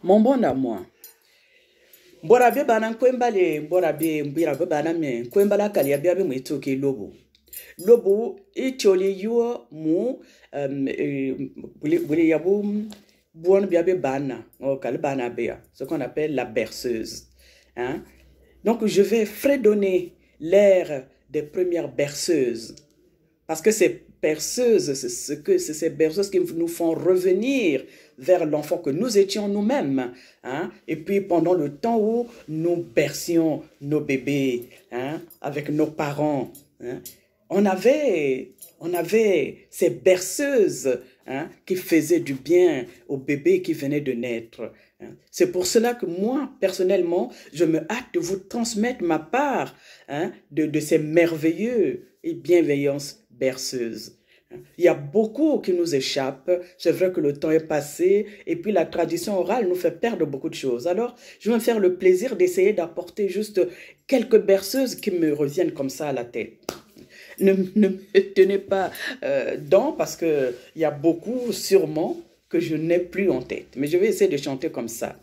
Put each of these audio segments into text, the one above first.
Mon bon à moi. Borabe bana kwembale borabe mbira bana me kwembala kali abia be mweto ke lobo. Lobo itioli yo mu buli yabu buon biabe bana o kali bana bea, ce qu'on appelle la berceuse. Hein? Donc je vais fredonner l'air des premières berceuses. Parce que ces berceuses, c'est ces berceuses qui nous font revenir vers l'enfant que nous étions nous-mêmes. Hein? Et puis pendant le temps où nous bercions nos bébés, hein, avec nos parents, hein, on avait ces berceuses, hein, qui faisaient du bien aux bébés qui venaient de naître. Hein. C'est pour cela que moi, personnellement, je me hâte de vous transmettre ma part, hein, de ces merveilleux et bienveillances berceuses. Il y a beaucoup qui nous échappent. C'est vrai que le temps est passé et puis la tradition orale nous fait perdre beaucoup de choses. Alors, je vais me faire le plaisir d'essayer d'apporter juste quelques berceuses qui me reviennent comme ça à la tête. Ne me tenez pas dedans parce qu'il y a beaucoup sûrement que je n'ai plus en tête. Mais je vais essayer de chanter comme ça.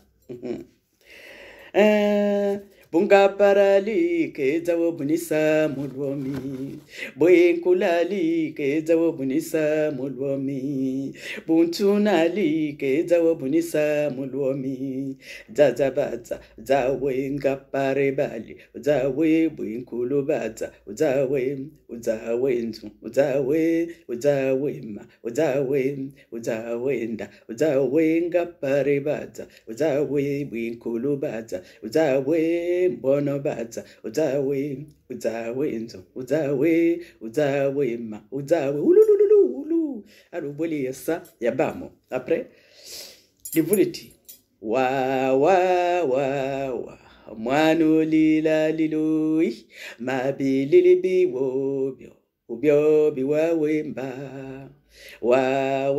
Bunga parali ke zawo bunisa mulwomi, boyenkulali ke zawo bunisa mulwomi, buntunali ke zawo bunisa mulwomi, zazabaza zawe ngapare bali, zawe buyinkulu baza, zawe nzu, zawe ma, zawe nda, zawe ngapare baza, zawe buyinkulu baza, zawe mbono baza, uzawe nzo, uzawe ma, ululululu, aruboli yasa, yabamo. Après, divuliti, wa, mwanu lila lilui, mabilili biwo, ubyo biwawe mba, wa,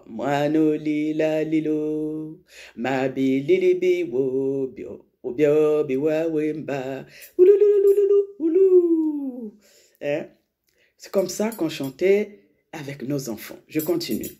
mwanu lila lilo, mabilili biwo, ubyo biwawe mba, hein? C'est comme ça qu'on chantait avec nos enfants. Je continue.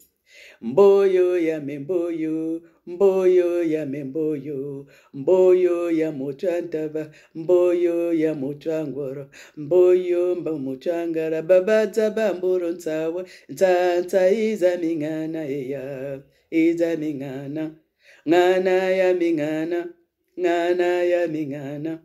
Mboyo ya memboyo, mboyo ya memboyo, mboyo ya mochantaba, mboyo ya mochangoro, mboyo mba mochangara, babaza bamboro ntawa, ntanta iza mingana eya, iza mingana, ngana ya mingana, ngana ya mingana,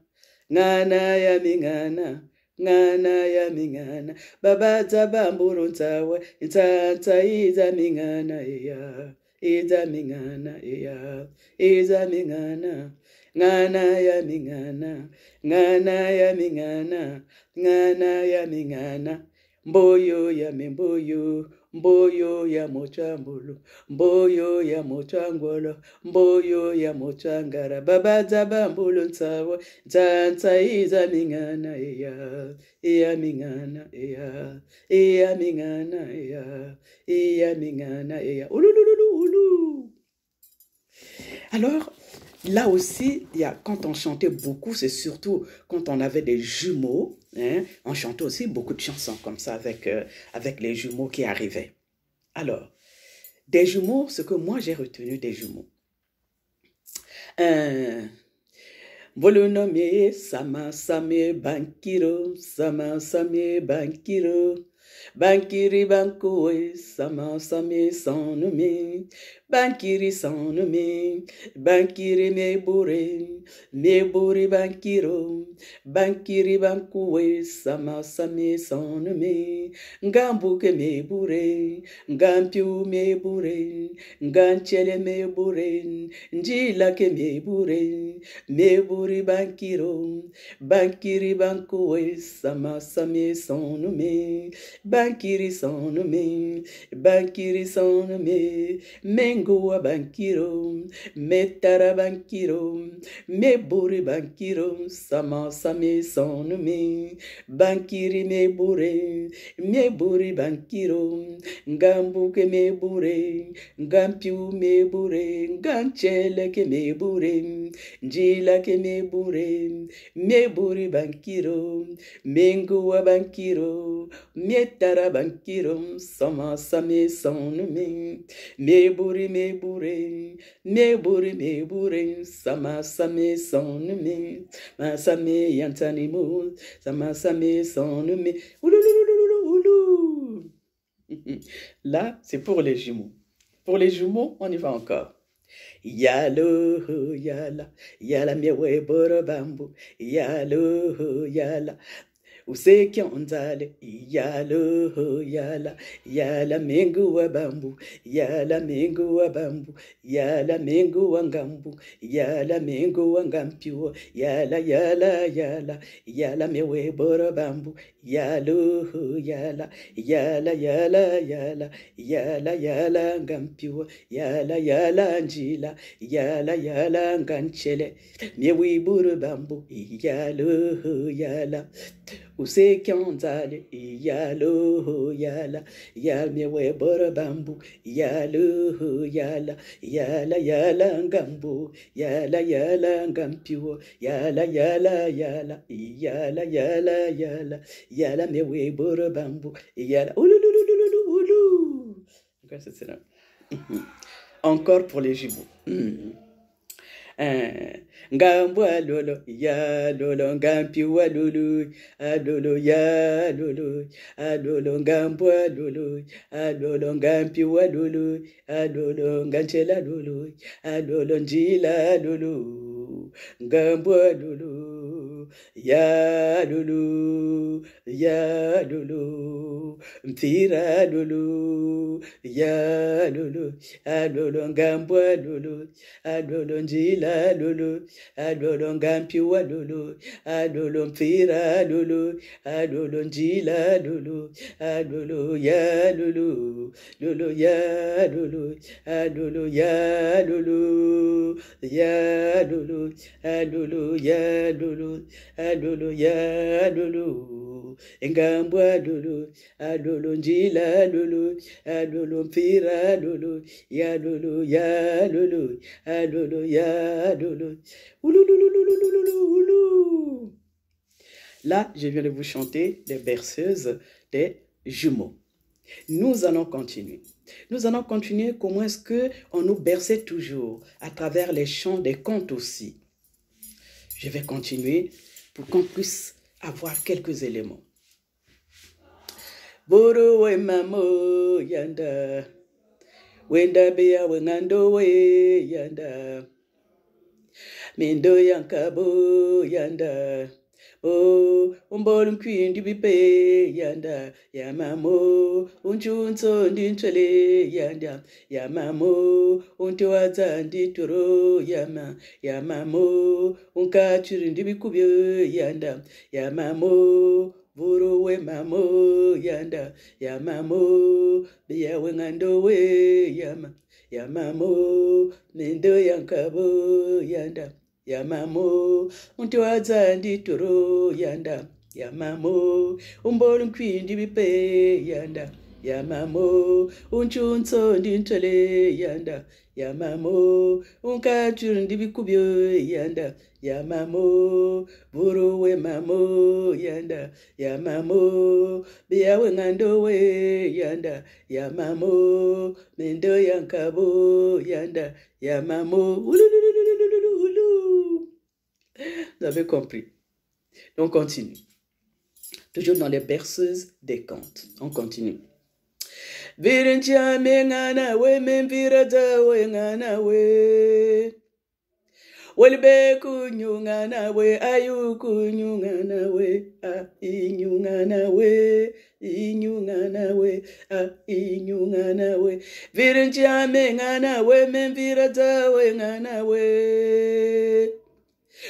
ngana ya mingana, ngana ya mingana, babaza bamboro ntawa, ntanta iza mingana eya, iza mingana eya, iza mingana, ngana ya mingana, ngana ya mingana, ngana ya mingana, mboyo ya memboyo, mboyo ya mochambolo, mboyo ya mochangolo, mboyo ya mochangara, babaza bambolo ntawa, ntanta iza mingana eya, iya mingana eya, iya mingana eya, iya mingana eya, ululululu. Alors, là aussi, quand on chantait beaucoup, c'est surtout quand on avait des jumeaux, hein, on chantait aussi beaucoup de chansons comme ça avec les jumeaux qui arrivaient. Alors, des jumeaux, ce que moi j'ai retenu des jumeaux. Volonome, sama same bankiro, sama same bankiro. Bankiri bankoe, sama same sans nommer, bankiri sans nommer, bankiri me bourre bankiro, bankiri bankoe, sama same sans nommer, ngambuke me bourre, ngampiu me bourre, nganchele me bourre, njila ke me bourre bankiro, bankiri bankoe, sama same sans nommer, bankiri sans nommer, mengoa bankiro, metara bankiro, me bourre bankiro, sama same sans nommer, bankiri me bourre bankiro, ngambuke me bourre, ngampiu me bourre, nganchele ke me bourre, njila ke me bourre bankiro, mengoa bankiro, metara bankiro, sama same sans nommer, me bourre me bourré, sama same son me, ma same yantanimo, sama same son me, ouloulouloulouloulou. Là, c'est pour les jumeaux. Pour les jumeaux, on y va encore. Yalo, yala miewe boro bambu, yalo, yala. Useki onzale, yala mengu wa bambu, yala mengu wa bambu, yala mengu wa ngambu, yala mengu wa ngampiwo, yala mewe boro bambu, yala ngampiwo, yala njila, yala nganchele, mewe boro bambu, yala. Useki onzale, yala mewe boro bambu, yala ngambu, yala ngampiwo, yala mewe boro bambu, yala oulouloulouloulou. Encore pour les jumeaux. Ngambu alolo, ya lolo, ngampi walulu, alolo, ya lolo, alolo, ngambu alolo, ngampi walulu, alolo, nganchela lolo, alolo, njila lolo, ngambu alolo, ya lolo, mpira lolo, ya lolo, alolo, ngambu alolo, njila lolo, alolo ngampi wa lolo, alolo mpira lolo, alolo njila lolo, alolo ya lolo, ya lolo, alolo ya lolo, ya lolo, alolo ya lolo, alolo ya lolo, ngambu alolo njila lolo, alolo mpira lolo, ya lolo ya lolo, alolo ya lolo. Là, je viens de vous chanter les berceuses des jumeaux. Nous allons continuer. Nous allons continuer comment est-ce qu'on nous berçait toujours à travers les chants des contes aussi. Je vais continuer pour qu'on puisse avoir quelques éléments. Boro we mamo yanda, wenda bea wengando we yanda. Mendo yankabo yanda, oh, umbolum kwindi bipe yanda, yamamo, unchunso ndinchele yanda, yamamo, untiwaza ndituro yamamo, unkachuri ndibikubyo yanda, yamamo, buru we mamo yanda, yamamo, biya wengando we yamamo, mendo yankabo yanda, yamamo, untiwaza ndituro yanda, yamamo, umbolu nkwindi bipe yanda, yamamo, unchunso ndintole yanda, yamamo, unkachuru ndibikubyo yanda, yamamo, buru we mamo yanda, yamamo, biya wengando we yanda, yamamo, mendo yankabo yanda, yamamo. Vous avez compris. On continue. Toujours dans les berceuses des contes. On continue. Virincha mengana we memvirada we ngana we. Welbe kunyungana we ayu kunyungana we a inyungana we inyungana we a inyungana we. Virincha mengana we memvirada we ngana we.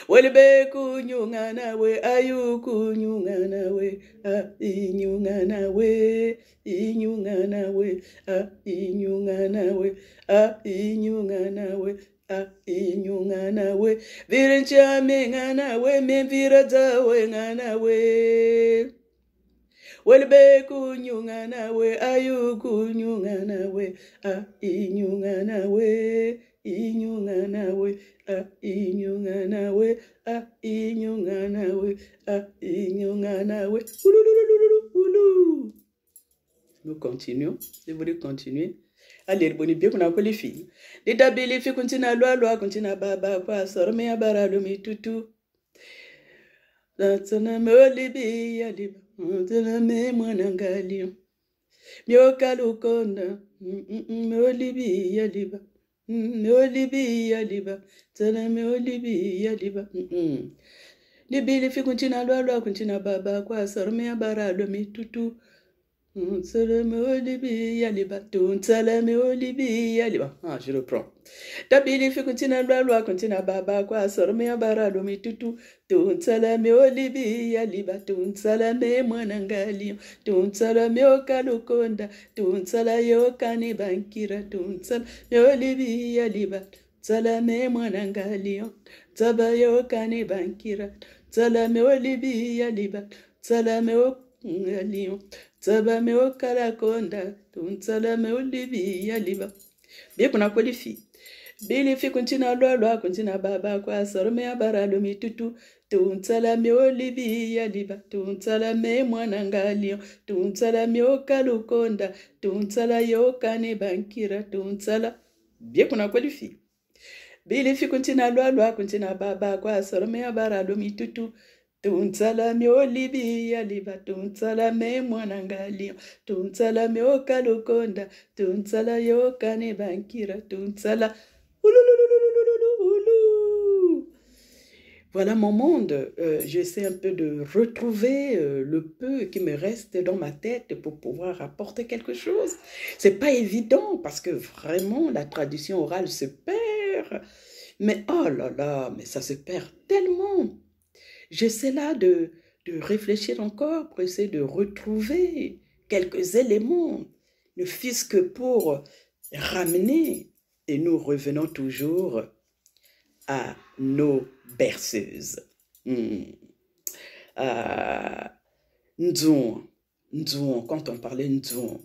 Welbe kunyungana we ayu kunyungana we a inyungana we inyungana we a inyungana we a inyungana we a inyungana we. Virincha mengana we memvirada we ngana we. Welbe kunyungana we ayu kunyungana we a inyungana we inyungana we a inyungana we a inyungana we a inyungana we. Nous continuons. Je voulais continuer Allez, boni bien qu'on a les filles. Les dabi les filles continue loi continue baba quoi sorme ya baralo mi tutu. Tana me olibi aliba. Tana me mwanangali. Myokalukonda. Me olibi aliba. Me olibi aliba. Tana me olibi aliba. Libi les filles continue loi continue baba quoi sorme ya baralo mi tutu. Salame olibi yaliba, tout salame olibi yaliba. Ah, je reprends. Tabili fi continue loi continue baba quoi sorme bara do mi tutu. Tout salame olibi yaliba, tout salame mwanangali, tout salame okalukonda, tout salame okani bankira, tout salame olibi yaliba, salame mwanangali, tabayo kani bankira, salame olibi yaliba, salame okani. Taba me okala konda, tunsala me olivi yaliba. Bien qu'on a quoi les filles. Bien les filles continue loi continue baba quoi sorme ya baralo mi tutu. Tunsala me olivi yaliba, tunsala me mwanangali, tunsala me okalu konda, tunsala yokane bankira, tunsala. Bien qu'on a quoi les filles. Bien les filles continue loi continue baba quoi sorme ya baralo mi tutu. Tunsala me olibi yaliba, tunsala me mwanangali, tunsala me okalukonda, tunsala yokane bankira, tunsala. Voilà mon monde. J'essaie un peu de retrouver le peu qui me reste dans ma tête pour pouvoir apporter quelque chose. C'est pas évident parce que vraiment la tradition orale se perd. Mais oh là là, mais ça se perd tellement. J'essaie là de réfléchir encore pour essayer de retrouver quelques éléments, ne fût-ce que pour ramener, et nous revenons toujours à nos berceuses. Nzon, quand on parlait Nzon,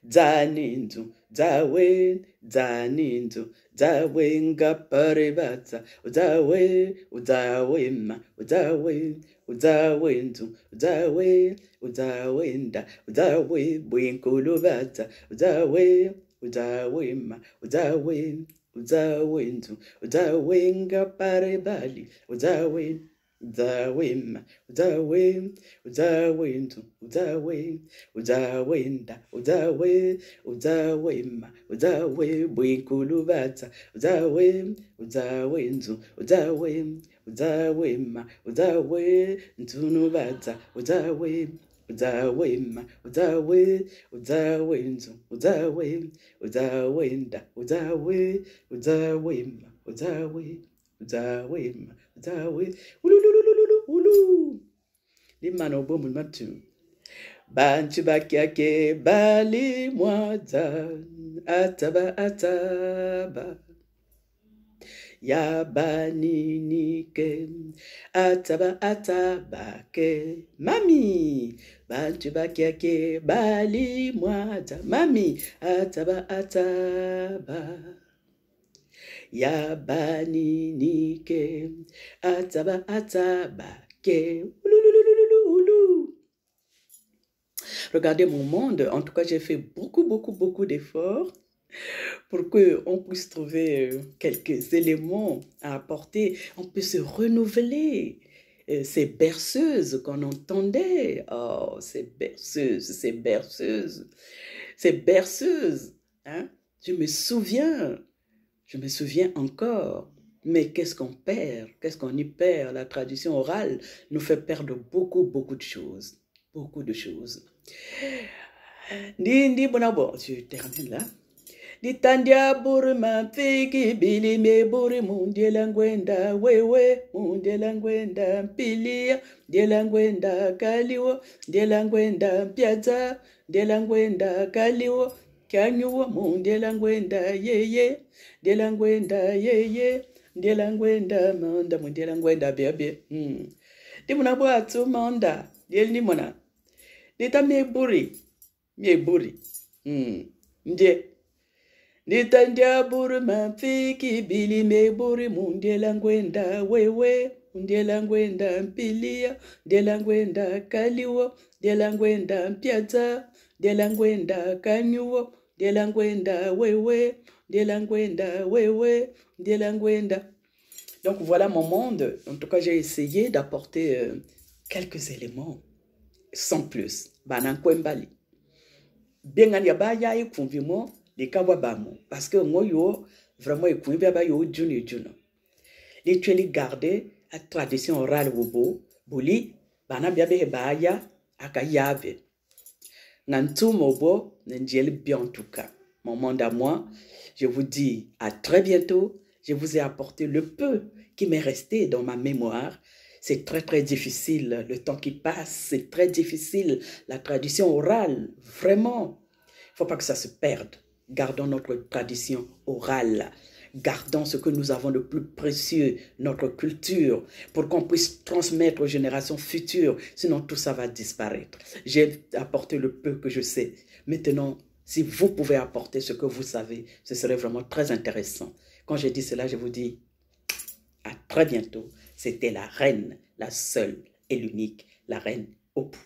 Zaninzu, Zawe, Zaninzu, Zawe ngaparebata, Zawe, Uzawema, Uzawe, Uzawenzu, Uzawe, Uzawenda, Uzawe, Bwinkulubata, Uzawe, Uzawema, Uzawe, Uzawenzu, Uzawe ngaparebali, Uzawe, Uzawema, Uzawe, Uzawenzu, Uzawe, Uzawenda, Uzawe, Uzawema, Uzawe, Bwinkulubata, Uzawe, Uzawenzu, Uzawe, Uzawema, Uzawe, Ntunubata, Uzawe, Uzawema, Uzawe, Uzawenzu, Uzawe, Uzawenda, Uzawe, Uzawema, Uzawe, Uzawema, Uzawe, ulu, limano bomu matu, bantu bakiake bali mwaza, ataba, yabaninike, ataba ke, mami, bantu bakiake bali mwaza, mami, ataba. Yabaninike, ataba ke. Regardez mon monde. En tout cas, j'ai fait beaucoup d'efforts pour qu'on puisse trouver quelques éléments à apporter. On peut se renouveler. Ces berceuses qu'on entendait. Oh, ces berceuses. Hein? Je me souviens encore. Mais qu'est-ce qu'on perd? Qu'est-ce qu'on y perd? La tradition orale nous fait perdre beaucoup de choses. Beaucoup de choses. Je termine là. Ditandia burma fiki bili me buri mundielangwenda wewe mundielangwenda pilia dielangwenda kaliwo dielangwenda piazza dielangwenda kaliwo kanyuwa mundielangwenda yeye dielangwenda yeye dielangwenda manda mundielangwenda bebe dimuna bwatu manda dielnimona dita me buri nje Nitandia burma fiki bili me buri mundielangwenda wewe mundielangwenda mpilia dielangwenda kaliwo dielangwenda piazza dielangwenda kanyuwo Dielangwenda, wewe, Dielangwenda, wewe, Dielangwenda. Donc voilà mon monde. En tout cas, j'ai essayé d'apporter quelques éléments, sans plus. Banankwembali. Bien gagné baya et convimo, les kawabamo. Parce que moi, yo, vraiment, et convimo, yo, juno. Les tueli garder la tradition orale wobo, boli, bana biabe baya, akayave. Nantou mobo, n'endiel bien en tout cas. Mon monde à moi, je vous dis à très bientôt. Je vous ai apporté le peu qui m'est resté dans ma mémoire. C'est très, très difficile. Le temps qui passe, c'est très difficile. La tradition orale, vraiment. Il ne faut pas que ça se perde. Gardons notre tradition orale. Gardons ce que nous avons de plus précieux, notre culture, pour qu'on puisse transmettre aux générations futures. Sinon, tout ça va disparaître. J'ai apporté le peu que je sais. Maintenant, si vous pouvez apporter ce que vous savez, ce serait vraiment très intéressant. Quand j'ai dit cela, je vous dis à très bientôt. C'était la reine, la seule et l'unique, la reine Opu.